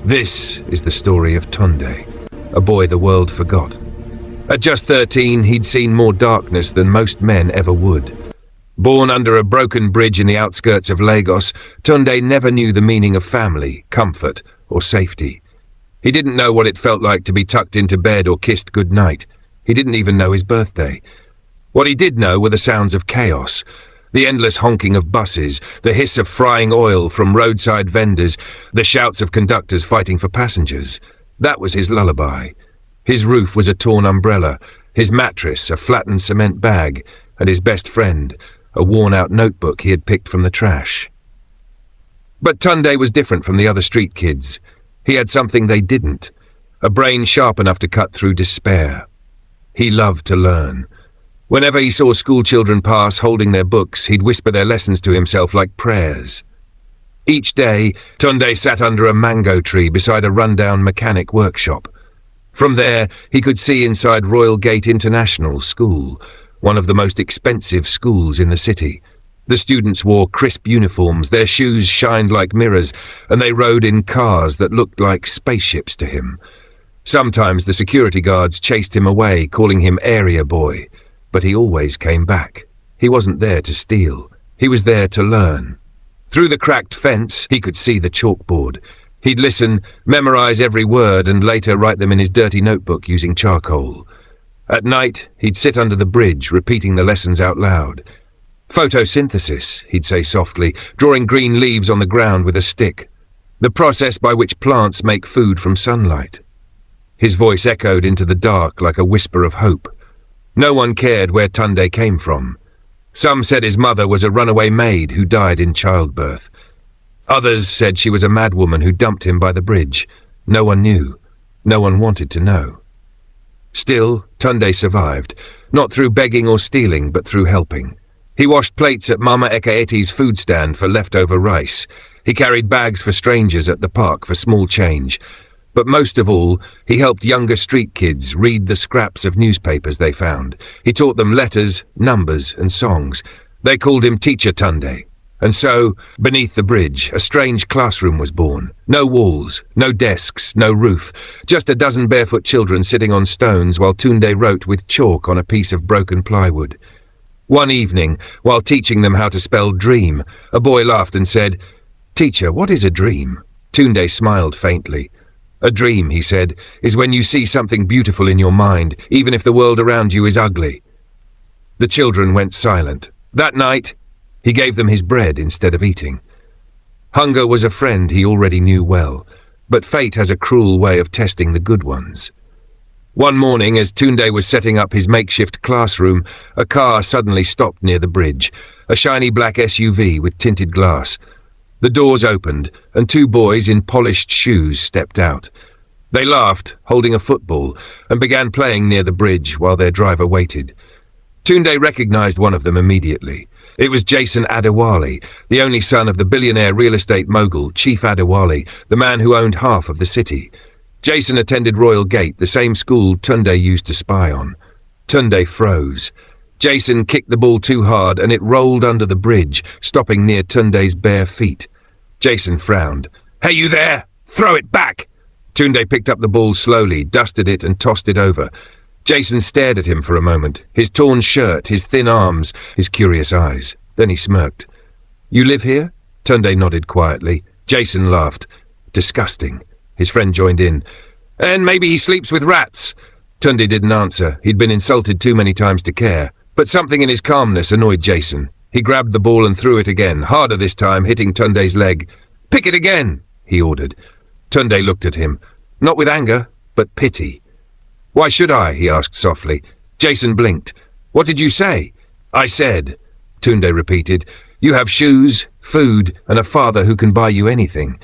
This is the story of Tunde, a boy the world forgot. At just 13, he'd seen more darkness than most men ever would. Born under a broken bridge in the outskirts of Lagos, Tunde never knew the meaning of family, comfort, or safety. He didn't know what it felt like to be tucked into bed or kissed goodnight. He didn't even know his birthday. What he did know were the sounds of chaos, the endless honking of buses, the hiss of frying oil from roadside vendors, the shouts of conductors fighting for passengers. That was his lullaby. His roof was a torn umbrella, his mattress a flattened cement bag, and his best friend a worn-out notebook he had picked from the trash. But Tunde was different from the other street kids. He had something they didn't, a brain sharp enough to cut through despair. He loved to learn. Whenever he saw schoolchildren pass holding their books, he'd whisper their lessons to himself like prayers. Each day, Tunde sat under a mango tree beside a rundown mechanic workshop. From there, he could see inside Royal Gate International School, one of the most expensive schools in the city. The students wore crisp uniforms, their shoes shined like mirrors, and they rode in cars that looked like spaceships to him. Sometimes the security guards chased him away, calling him Area Boy. But he always came back. He wasn't there to steal. He was there to learn. Through the cracked fence, he could see the chalkboard. He'd listen, memorize every word, and later write them in his dirty notebook using charcoal. At night, he'd sit under the bridge, repeating the lessons out loud. Photosynthesis, he'd say softly, drawing green leaves on the ground with a stick. The process by which plants make food from sunlight. His voice echoed into the dark like a whisper of hope. No one cared where Tunde came from. Some said his mother was a runaway maid who died in childbirth. Others said she was a madwoman who dumped him by the bridge. No one knew. No one wanted to know. Still, Tunde survived, not through begging or stealing, but through helping. He washed plates at Mama Ekaeti's food stand for leftover rice. He carried bags for strangers at the park for small change. But most of all, he helped younger street kids read the scraps of newspapers they found. He taught them letters, numbers, and songs. They called him Teacher Tunde. And so, beneath the bridge, a strange classroom was born. No walls, no desks, no roof, just a dozen barefoot children sitting on stones while Tunde wrote with chalk on a piece of broken plywood. One evening, while teaching them how to spell dream, a boy laughed and said, "Teacher, what is a dream?" Tunde smiled faintly. "A dream," he said, "is when you see something beautiful in your mind, even if the world around you is ugly." The children went silent. That night, he gave them his bread instead of eating. Hunger was a friend he already knew well, but fate has a cruel way of testing the good ones. One morning, as Tunde was setting up his makeshift classroom, a car suddenly stopped near the bridge, a shiny black SUV with tinted glass. The doors opened, and two boys in polished shoes stepped out. They laughed, holding a football, and began playing near the bridge while their driver waited. Tunde recognized one of them immediately. It was Jason Adewale, the only son of the billionaire real estate mogul, Chief Adewale, the man who owned half of the city. Jason attended Royal Gate, the same school Tunde used to spy on. Tunde froze. Jason kicked the ball too hard and it rolled under the bridge, stopping near Tunde's bare feet. Jason frowned. "Hey, you there! Throw it back!" Tunde picked up the ball slowly, dusted it and tossed it over. Jason stared at him for a moment, his torn shirt, his thin arms, his curious eyes. Then he smirked. "You live here?" Tunde nodded quietly. Jason laughed. "Disgusting." His friend joined in. "And maybe he sleeps with rats." Tunde didn't answer. He'd been insulted too many times to care. But something in his calmness annoyed Jason. He grabbed the ball and threw it again, harder this time, hitting Tunde's leg. "Pick it again," he ordered. Tunde looked at him, not with anger, but pity. "Why should I?" he asked softly. Jason blinked. "What did you say?" "I said," Tunde repeated, "you have shoes, food, and a father who can buy you anything.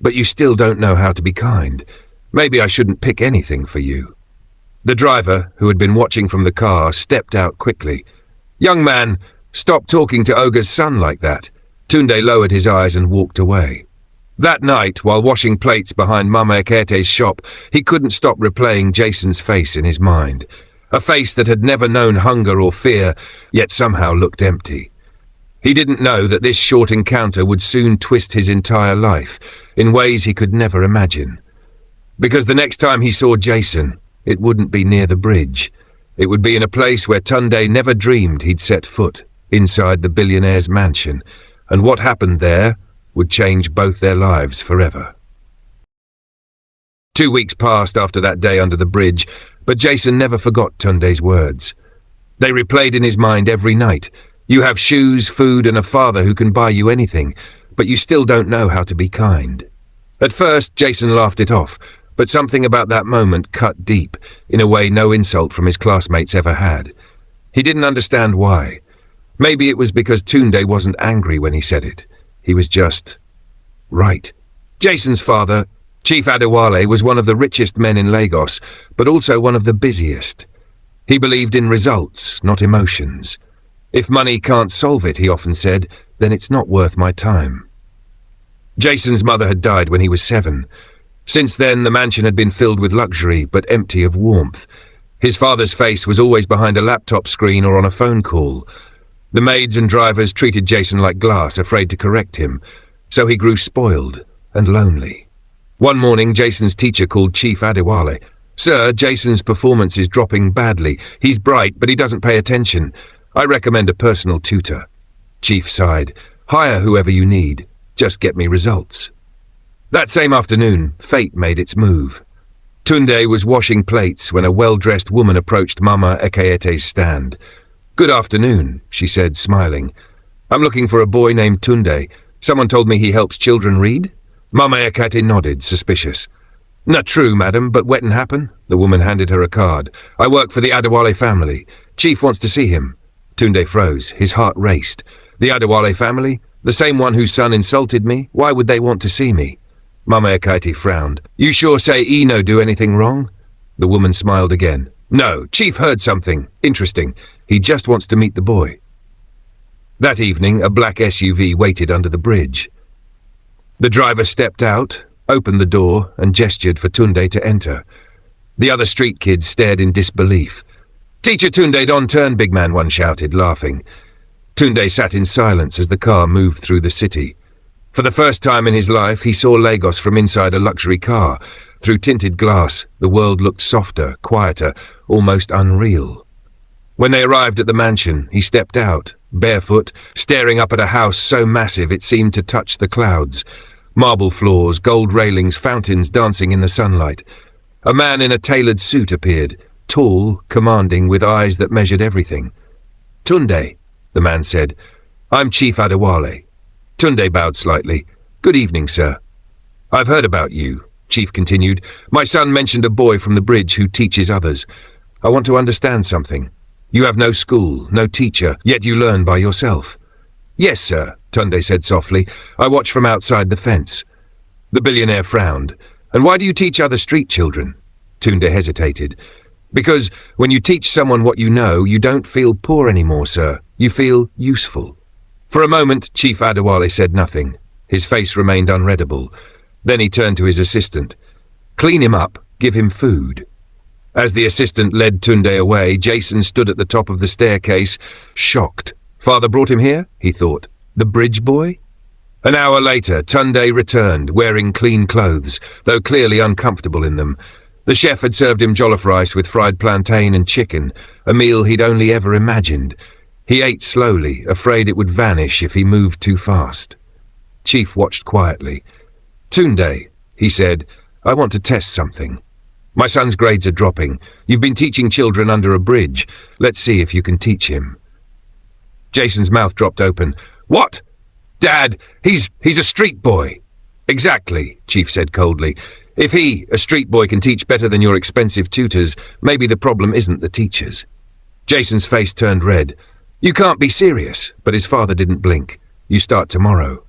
But you still don't know how to be kind. Maybe I shouldn't pick anything for you." The driver, who had been watching from the car, stepped out quickly. "Young man, stop talking to Oga's son like that." Tunde lowered his eyes and walked away. That night, while washing plates behind Mama Ekete's shop, he couldn't stop replaying Jason's face in his mind. A face that had never known hunger or fear, yet somehow looked empty. He didn't know that this short encounter would soon twist his entire life in ways he could never imagine. Because the next time he saw Jason, it wouldn't be near the bridge. It would be in a place where Tunde never dreamed he'd set foot, inside the billionaire's mansion, and what happened there would change both their lives forever. 2 weeks passed after that day under the bridge, but Jason never forgot Tunde's words. They replayed in his mind every night. You have shoes, food, and a father who can buy you anything, but you still don't know how to be kind. At first, Jason laughed it off, but something about that moment cut deep, in a way no insult from his classmates ever had. He didn't understand why. Maybe it was because Tunde wasn't angry when he said it. He was just right. Jason's father, Chief Adewale, was one of the richest men in Lagos, but also one of the busiest. He believed in results, not emotions. If money can't solve it, he often said, then it's not worth my time. Jason's mother had died when he was 7. Since then, the mansion had been filled with luxury, but empty of warmth. His father's face was always behind a laptop screen or on a phone call. The maids and drivers treated Jason like glass, afraid to correct him, so he grew spoiled and lonely. One morning, Jason's teacher called Chief Adewale. Sir, Jason's performance is dropping badly. He's bright, but he doesn't pay attention. I recommend a personal tutor. Chief sighed. Hire whoever you need. Just get me results. That same afternoon, fate made its move. Tunde was washing plates when a well-dressed woman approached Mama Ekaete's stand. Good afternoon, she said, smiling. I'm looking for a boy named Tunde. Someone told me he helps children read. Mama Ekaete nodded, suspicious. Not true, madam, but wetin happen? The woman handed her a card. I work for the Adewale family. Chief wants to see him. Tunde froze. His heart raced. The Adewale family? The same one whose son insulted me? Why would they want to see me? Mama Ekaete frowned. You sure say he no do anything wrong? The woman smiled again. No, Chief heard something. Interesting. He just wants to meet the boy. That evening, a black SUV waited under the bridge. The driver stepped out, opened the door, and gestured for Tunde to enter. The other street kids stared in disbelief. Teacher Tunde don't turn, big man, one shouted, laughing. Tunde sat in silence as the car moved through the city. For the first time in his life, he saw Lagos from inside a luxury car. Through tinted glass, the world looked softer, quieter, almost unreal. When they arrived at the mansion, he stepped out, barefoot, staring up at a house so massive it seemed to touch the clouds. Marble floors, gold railings, fountains dancing in the sunlight. A man in a tailored suit appeared, tall, commanding, with eyes that measured everything. Tunde, the man said. I'm Chief Adewale. Tunde bowed slightly. Good evening, sir. I've heard about you, Chief continued. My son mentioned a boy from the bridge who teaches others. I want to understand something. You have no school, no teacher, yet you learn by yourself. Yes, sir, Tunde said softly. I watch from outside the fence. The billionaire frowned. And why do you teach other street children? Tunde hesitated. Because when you teach someone what you know, you don't feel poor anymore, sir. You feel useful. For a moment, Chief Adewale said nothing. His face remained unreadable. Then he turned to his assistant. Clean him up, give him food. As the assistant led Tunde away, Jason stood at the top of the staircase, shocked. Father brought him here, he thought. The bridge boy? An hour later, Tunde returned, wearing clean clothes, though clearly uncomfortable in them. The chef had served him jollof rice with fried plantain and chicken, a meal he'd only ever imagined. He ate slowly, afraid it would vanish if he moved too fast. Chief watched quietly. Tunde, he said, I want to test something. My son's grades are dropping. You've been teaching children under a bridge. Let's see if you can teach him. Jason's mouth dropped open. What? Dad, he's a street boy. Exactly, Chief said coldly. If he, a street boy, can teach better than your expensive tutors, maybe the problem isn't the teachers. Jason's face turned red. You can't be serious, but his father didn't blink. You start tomorrow.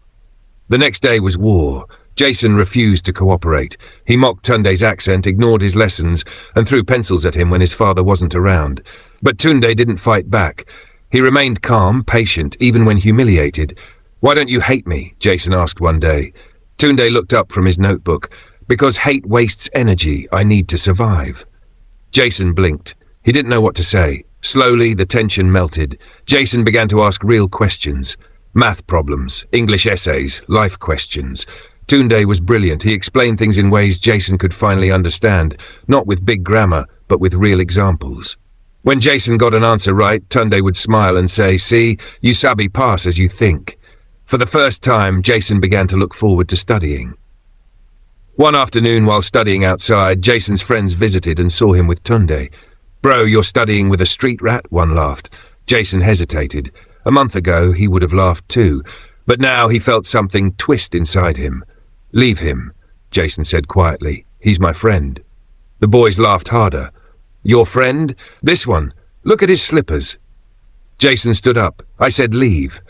The next day was war. Jason refused to cooperate. He mocked Tunde's accent, ignored his lessons, and threw pencils at him when his father wasn't around. But Tunde didn't fight back. He remained calm, patient, even when humiliated. Why don't you hate me? Jason asked one day. Tunde looked up from his notebook. Because hate wastes energy, I need to survive. Jason blinked. He didn't know what to say. Slowly, the tension melted. Jason began to ask real questions. Math problems, English essays, life questions. Tunde was brilliant. He explained things in ways Jason could finally understand, not with big grammar, but with real examples. When Jason got an answer right, Tunde would smile and say, "See, you sabi pass as you think." For the first time, Jason began to look forward to studying. One afternoon while studying outside, Jason's friends visited and saw him with Tunde. "Bro, you're studying with a street rat?" one laughed. Jason hesitated. A month ago, he would have laughed too, but now he felt something twist inside him. "Leave him," Jason said quietly. "He's my friend." The boys laughed harder. "Your friend? This one? Look at his slippers." Jason stood up. "I said leave."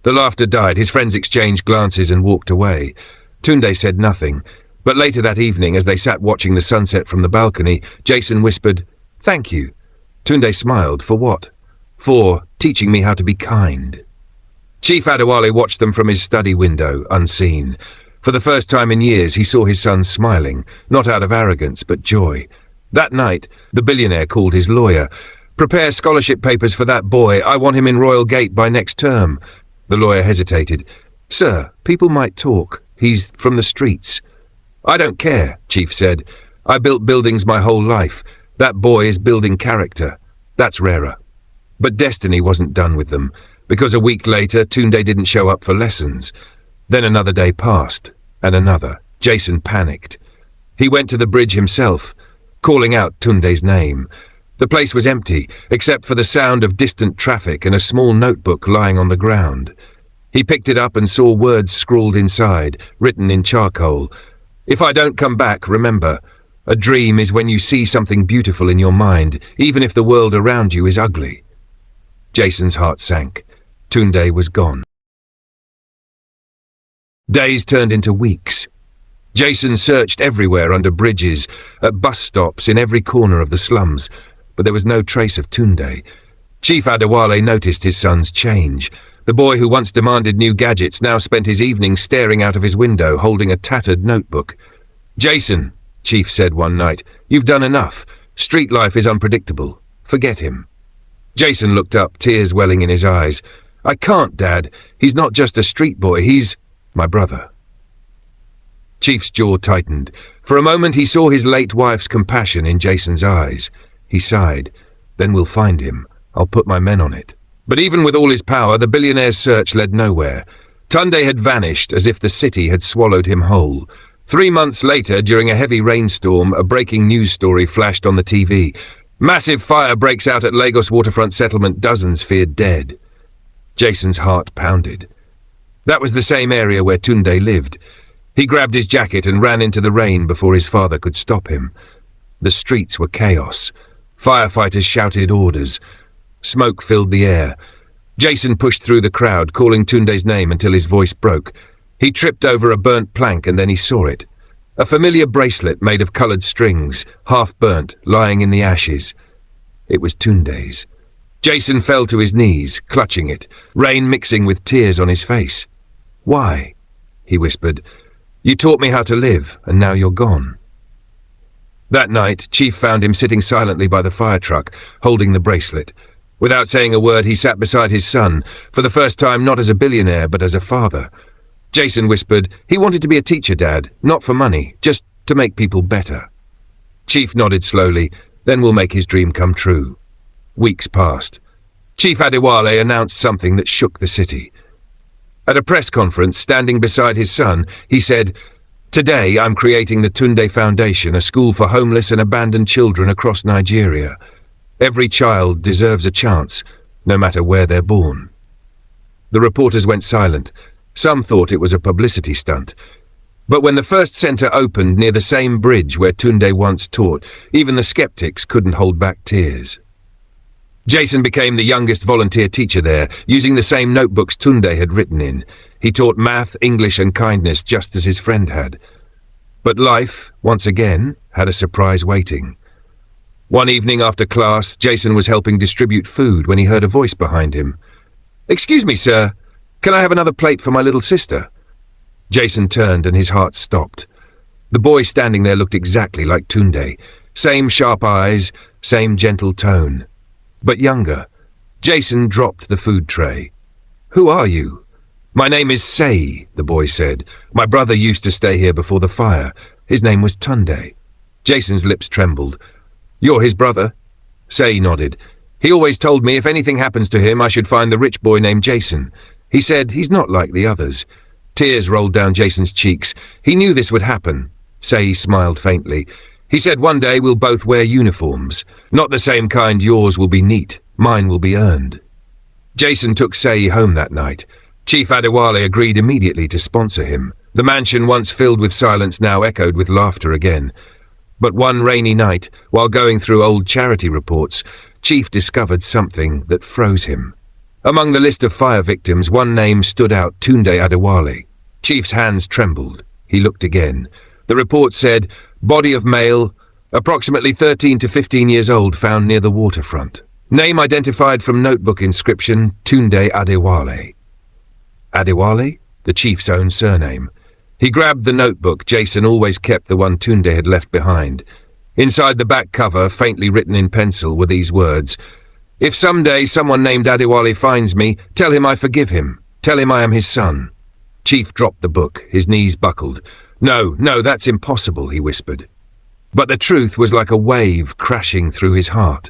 The laughter died. His friends exchanged glances and walked away. Tunde said nothing, but later that evening, as they sat watching the sunset from the balcony, Jason whispered, "Thank you." Tunde smiled. "For what?" "For teaching me how to be kind." Chief Adewale watched them from his study window, unseen. For the first time in years, he saw his son smiling, not out of arrogance, but joy. That night, the billionaire called his lawyer. "Prepare scholarship papers for that boy. I want him in Royal Gate by next term." The lawyer hesitated. "Sir, people might talk. He's from the streets." "I don't care," Chief said. "I built buildings my whole life. That boy is building character. That's rarer." But destiny wasn't done with them, because a week later, Tunde didn't show up for lessons. Then another day passed, and another. Jason panicked. He went to the bridge himself, calling out Tunde's name. The place was empty, except for the sound of distant traffic and a small notebook lying on the ground. He picked it up and saw words scrawled inside, written in charcoal. "If I don't come back, remember, a dream is when you see something beautiful in your mind, even if the world around you is ugly." Jason's heart sank. Tunde was gone. Days turned into weeks. Jason searched everywhere, under bridges, at bus stops, in every corner of the slums, but there was no trace of Tunde. Chief Adewale noticed his son's change. The boy who once demanded new gadgets now spent his evenings staring out of his window, holding a tattered notebook. "Jason," Chief said one night, "you've done enough. Street life is unpredictable. Forget him." Jason looked up, tears welling in his eyes. "I can't, Dad. He's not just a street boy. He's my brother." Chief's jaw tightened. For a moment he saw his late wife's compassion in Jason's eyes. He sighed. "Then we'll find him. I'll put my men on it." But even with all his power, the billionaire's search led nowhere. Tunde had vanished as if the city had swallowed him whole. 3 months later, during a heavy rainstorm, a breaking news story flashed on the TV. "Massive fire breaks out at Lagos waterfront settlement. Dozens feared dead." Jason's heart pounded. That was the same area where Tunde lived. He grabbed his jacket and ran into the rain before his father could stop him. The streets were chaos. Firefighters shouted orders. Smoke filled the air. Jason pushed through the crowd, calling Tunde's name until his voice broke. He tripped over a burnt plank and then he saw it. A familiar bracelet made of coloured strings, half burnt, lying in the ashes. It was Tunde's. Jason fell to his knees, clutching it, rain mixing with tears on his face. "Why?" he whispered. "You taught me how to live, and now you're gone." That night, Chief found him sitting silently by the fire truck, holding the bracelet. Without saying a word, he sat beside his son, for the first time not as a billionaire, but as a father. Jason whispered, "He wanted to be a teacher, Dad, not for money, just to make people better." Chief nodded slowly, "Then we'll make his dream come true." Weeks passed. Chief Adewale announced something that shook the city. At a press conference, standing beside his son, he said, "Today I'm creating the Tunde Foundation, a school for homeless and abandoned children across Nigeria. Every child deserves a chance, no matter where they're born." The reporters went silent. Some thought it was a publicity stunt. But when the first centre opened near the same bridge where Tunde once taught, even the skeptics couldn't hold back tears. Jason became the youngest volunteer teacher there, using the same notebooks Tunde had written in. He taught math, English and kindness just as his friend had. But life, once again, had a surprise waiting. One evening after class, Jason was helping distribute food when he heard a voice behind him. "Excuse me, sir. Can I have another plate for my little sister?" Jason turned and his heart stopped. The boy standing there looked exactly like Tunde. Same sharp eyes, same gentle tone. But younger. Jason dropped the food tray. "Who are you?" "My name is Sei," the boy said. "My brother used to stay here before the fire. His name was Tunde." Jason's lips trembled. "You're his brother?" Sei nodded. "He always told me if anything happens to him I should find the rich boy named Jason. He said he's not like the others." Tears rolled down Jason's cheeks. He knew this would happen. Sei smiled faintly. "He said one day we'll both wear uniforms. Not the same kind. Yours will be neat. Mine will be earned." Jason took Sei home that night. Chief Adewale agreed immediately to sponsor him. The mansion, once filled with silence, now echoed with laughter again. But one rainy night, while going through old charity reports, Chief discovered something that froze him. Among the list of fire victims, one name stood out: Tunde Adewale. Chief's hands trembled. He looked again. The report said, "Body of male, approximately 13 to 15 years old, found near the waterfront. Name identified from notebook inscription, Tunde Adewale." Adewale? The chief's own surname. He grabbed the notebook. Jason always kept the one Tunde had left behind. Inside the back cover, faintly written in pencil, were these words: "If someday someone named Adewale finds me, tell him I forgive him. Tell him I am his son." Chief dropped the book. His knees buckled. No, that's impossible," he whispered. But the truth was like a wave crashing through his heart.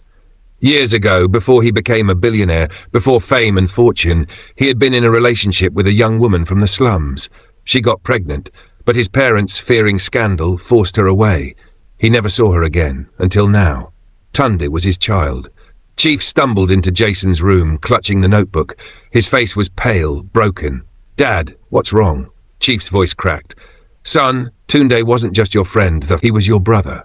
Years ago, before he became a billionaire, before fame and fortune, he had been in a relationship with a young woman from the slums. She got pregnant, but his parents, fearing scandal, forced her away. He never saw her again, until now. Tunde was his child. Chief stumbled into Jason's room, clutching the notebook. His face was pale, broken. "Dad, what's wrong?" Chief's voice cracked. "Son, Tunde wasn't just your friend, he was your brother."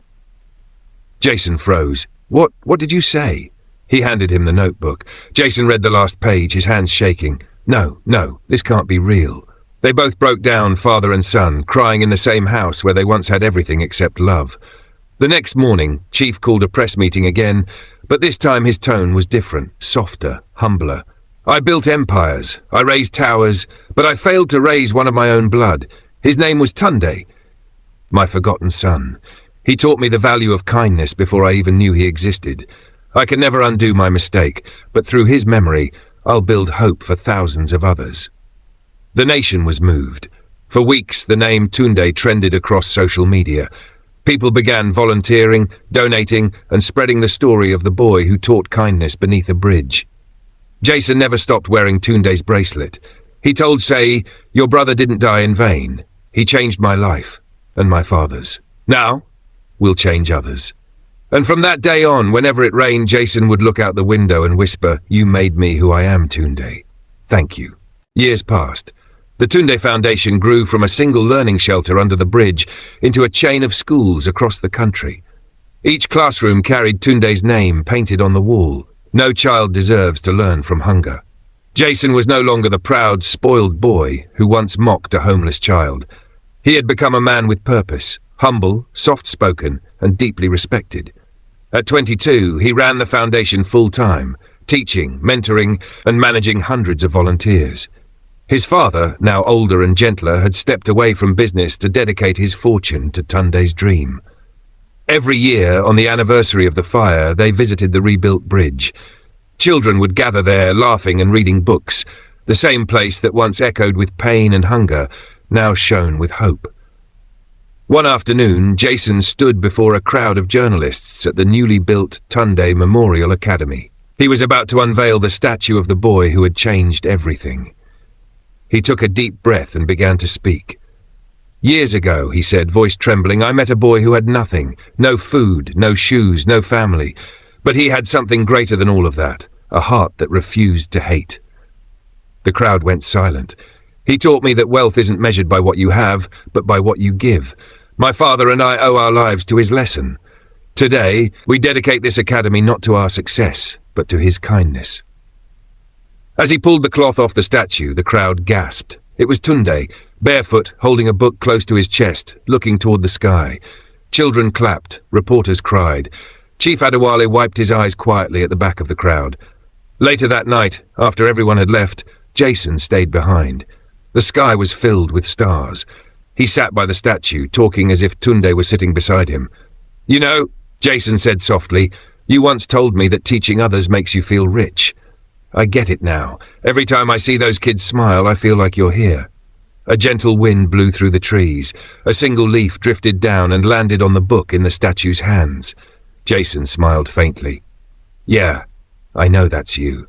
Jason froze. What did you say?" He handed him the notebook. Jason read the last page, his hands shaking. No, this can't be real." They both broke down, father and son, crying in the same house where they once had everything except love. The next morning, Chief called a press meeting again, but this time his tone was different, softer, humbler. "I built empires, I raised towers, but I failed to raise one of my own blood. His name was Tunde, my forgotten son. He taught me the value of kindness before I even knew he existed. I can never undo my mistake, but through his memory, I'll build hope for thousands of others." The nation was moved. For weeks, the name Tunde trended across social media. People began volunteering, donating, and spreading the story of the boy who taught kindness beneath a bridge. Jason never stopped wearing Tunde's bracelet. He told Sei, "Your brother didn't die in vain. He changed my life, and my father's. Now, we'll change others." And from that day on, whenever it rained, Jason would look out the window and whisper, "You made me who I am, Tunde. Thank you." Years passed. The Tunde Foundation grew from a single learning shelter under the bridge into a chain of schools across the country. Each classroom carried Tunde's name painted on the wall. No child deserves to learn from hunger. Jason was no longer the proud, spoiled boy who once mocked a homeless child. He had become a man with purpose, humble, soft-spoken, and deeply respected. At 22, he ran the foundation full-time, teaching, mentoring, and managing hundreds of volunteers. His father, now older and gentler, had stepped away from business to dedicate his fortune to Tunde's dream. Every year, on the anniversary of the fire, they visited the rebuilt bridge. Children would gather there, laughing and reading books, the same place that once echoed with pain and hunger, now shone with hope. One afternoon, Jason stood before a crowd of journalists at the newly built Tunde Memorial Academy. He was about to unveil the statue of the boy who had changed everything. He took a deep breath and began to speak. "Years ago," he said, voice trembling, "I met a boy who had nothing, no food, no shoes, no family. But he had something greater than all of that, a heart that refused to hate." The crowd went silent. "He taught me that wealth isn't measured by what you have, but by what you give. My father and I owe our lives to his lesson. Today, we dedicate this academy not to our success, but to his kindness." As he pulled the cloth off the statue, the crowd gasped. It was Tunde, barefoot, holding a book close to his chest, looking toward the sky. Children clapped, reporters cried. Chief Adewale wiped his eyes quietly at the back of the crowd. Later that night, after everyone had left, Jason stayed behind. The sky was filled with stars. He sat by the statue, talking as if Tunde was sitting beside him. "You know," Jason said softly, "you once told me that teaching others makes you feel rich. I get it now. Every time I see those kids smile, I feel like you're here." A gentle wind blew through the trees. A single leaf drifted down and landed on the book in the statue's hands. Jason smiled faintly. "Yeah, I know that's you."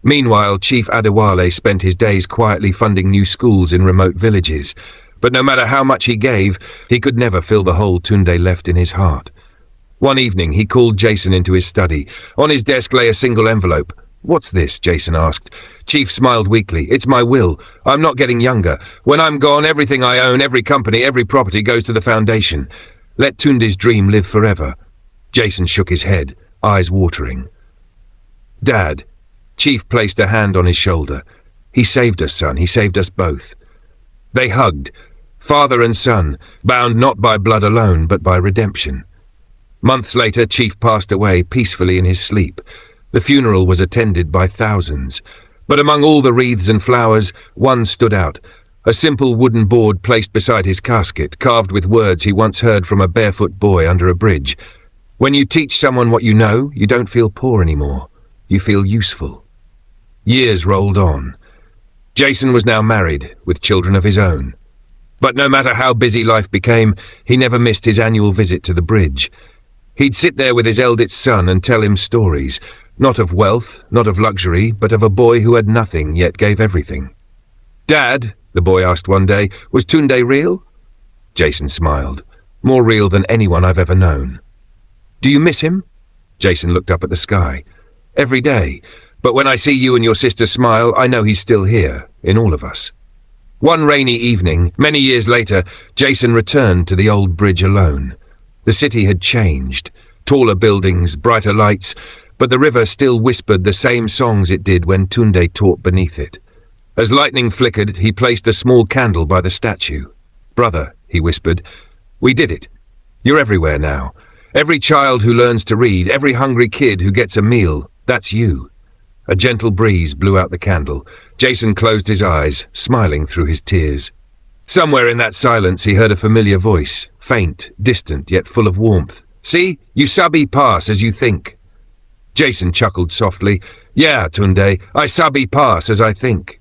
Meanwhile, Chief Adewale spent his days quietly funding new schools in remote villages. But no matter how much he gave, he could never fill the hole Tunde left in his heart. One evening, he called Jason into his study. On his desk lay a single envelope. "What's this?" Jason asked. Chief smiled weakly. "It's my will. I'm not getting younger. When I'm gone, everything I own, every company, every property goes to the foundation. Let Tunde's dream live forever." Jason shook his head, eyes watering. "Dad," Chief placed a hand on his shoulder. "He saved us, son. He saved us both." They hugged, father and son, bound not by blood alone, but by redemption. Months later, Chief passed away peacefully in his sleep. The funeral was attended by thousands. But among all the wreaths and flowers, one stood out. A simple wooden board placed beside his casket, carved with words he once heard from a barefoot boy under a bridge. "When you teach someone what you know, you don't feel poor anymore. You feel useful." Years rolled on. Jason was now married, with children of his own. But no matter how busy life became, he never missed his annual visit to the bridge. He'd sit there with his eldest son and tell him stories, not of wealth, not of luxury, but of a boy who had nothing yet gave everything. "Dad," the boy asked one day, "was Tunde real?" Jason smiled. "More real than anyone I've ever known." "Do you miss him?" Jason looked up at the sky. "Every day. But when I see you and your sister smile, I know he's still here, in all of us." One rainy evening, many years later, Jason returned to the old bridge alone. The city had changed. Taller buildings, brighter lights, but the river still whispered the same songs it did when Tunde taught beneath it. As lightning flickered, he placed a small candle by the statue. "Brother," he whispered, "we did it. You're everywhere now. Every child who learns to read, every hungry kid who gets a meal, that's you." A gentle breeze blew out the candle. Jason closed his eyes, smiling through his tears. Somewhere in that silence he heard a familiar voice, faint, distant, yet full of warmth. "See, you sabi pass as you think." Jason chuckled softly. "Yeah, Tunde, I sabi pass as I think."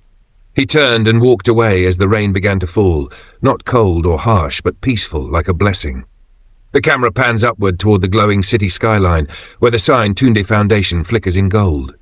He turned and walked away as the rain began to fall, not cold or harsh, but peaceful, like a blessing. The camera pans upward toward the glowing city skyline, where the sign Tunde Foundation flickers in gold.